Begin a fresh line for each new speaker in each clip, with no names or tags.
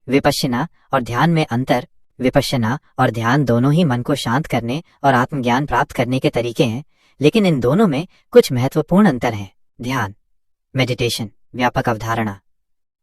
विपश्यना और ध्यान में अंतर। विपश्यना और ध्यान दोनों ही मन को शांत करने और आत्मज्ञान प्राप्त करने के तरीके हैं, लेकिन इन दोनों में कुछ महत्वपूर्ण अंतर हैं। ध्यान, मेडिटेशन, व्यापक अवधारणा।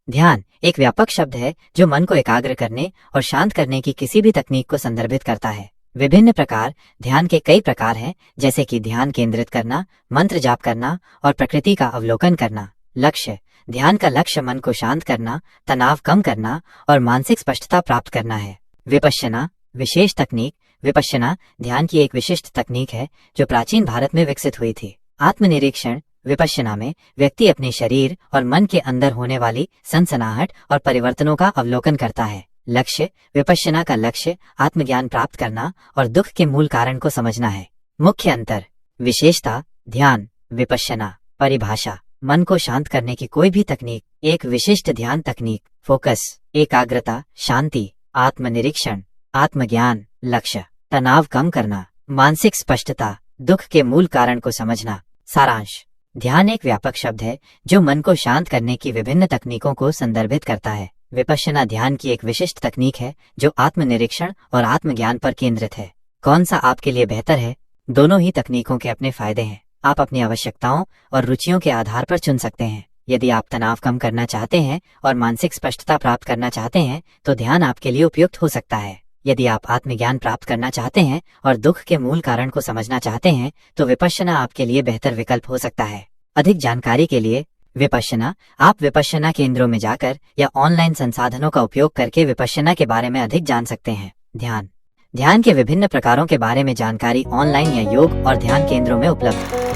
ध्यान एक व्यापक शब्द है जो मन को एकाग्र करने और शांत करने की किसी भी तकनीक को संदर्भित करता है। विभिन्न प्रकार ध्यान के कई प्रकार हैं, जैसे कि ध्यान केंद्रित करना, मंत्र जाप करना और प्रकृति का अवलोकन करना। लक्ष्य, ध्यान का लक्ष्य मन को शांत करना, तनाव कम करना और मानसिक स्पष्टता प्राप्त करना है। विपश्यना विशेष तकनीक। विपश्यना ध्यान की एक विशिष्ट तकनीक है जो प्राचीन भारत में विकसित हुई थी। आत्मनिरीक्षण। विपश्यना में व्यक्ति अपने शरीर और मन के अंदर होने वाली सनसनाहट और परिवर्तनों का अवलोकन करता है। लक्ष्य, विपश्यना का लक्ष्य आत्मज्ञान प्राप्त करना और दुख के मूल कारण को समझना है। मुख्य अंतर। विशेषता, ध्यान, विपश्यना। परिभाषा, मन को शांत करने की कोई भी तकनीक। एक विशिष्ट ध्यान तकनीक। फोकस, एकाग्रता, शांति, आत्मनिरीक्षण, आत्मज्ञान। लक्ष्य, तनाव कम करना, मानसिक स्पष्टता, दुख के मूल कारण को समझना। सारांश, ध्यान एक व्यापक शब्द है जो मन को शांत करने की विभिन्न तकनीकों को संदर्भित करता है। विपश्यना ध्यान की एक विशिष्ट तकनीक है जो आत्मनिरीक्षण और आत्मज्ञान पर केंद्रित है। कौन सा आपके लिए बेहतर है? दोनों ही तकनीकों के अपने फायदे हैं। आप अपनी आवश्यकताओं और रुचियों के आधार पर चुन सकते हैं। यदि आप तनाव कम करना चाहते हैं और मानसिक स्पष्टता प्राप्त करना चाहते हैं तो ध्यान आपके लिए उपयुक्त हो सकता है। यदि आप आत्मज्ञान प्राप्त करना चाहते हैं और दुख के मूल कारण को समझना चाहते हैं तो विपश्यना आपके लिए बेहतर विकल्प हो सकता है। अधिक जानकारी के लिए विपश्यना, आप विपश्यना केंद्रों में जाकर या ऑनलाइन संसाधनों का उपयोग करके विपश्यना के बारे में अधिक जान सकते हैं। ध्यान, ध्यान के विभिन्न प्रकारों के बारे में जानकारी ऑनलाइन या योग और ध्यान केंद्रों में उपलब्ध है।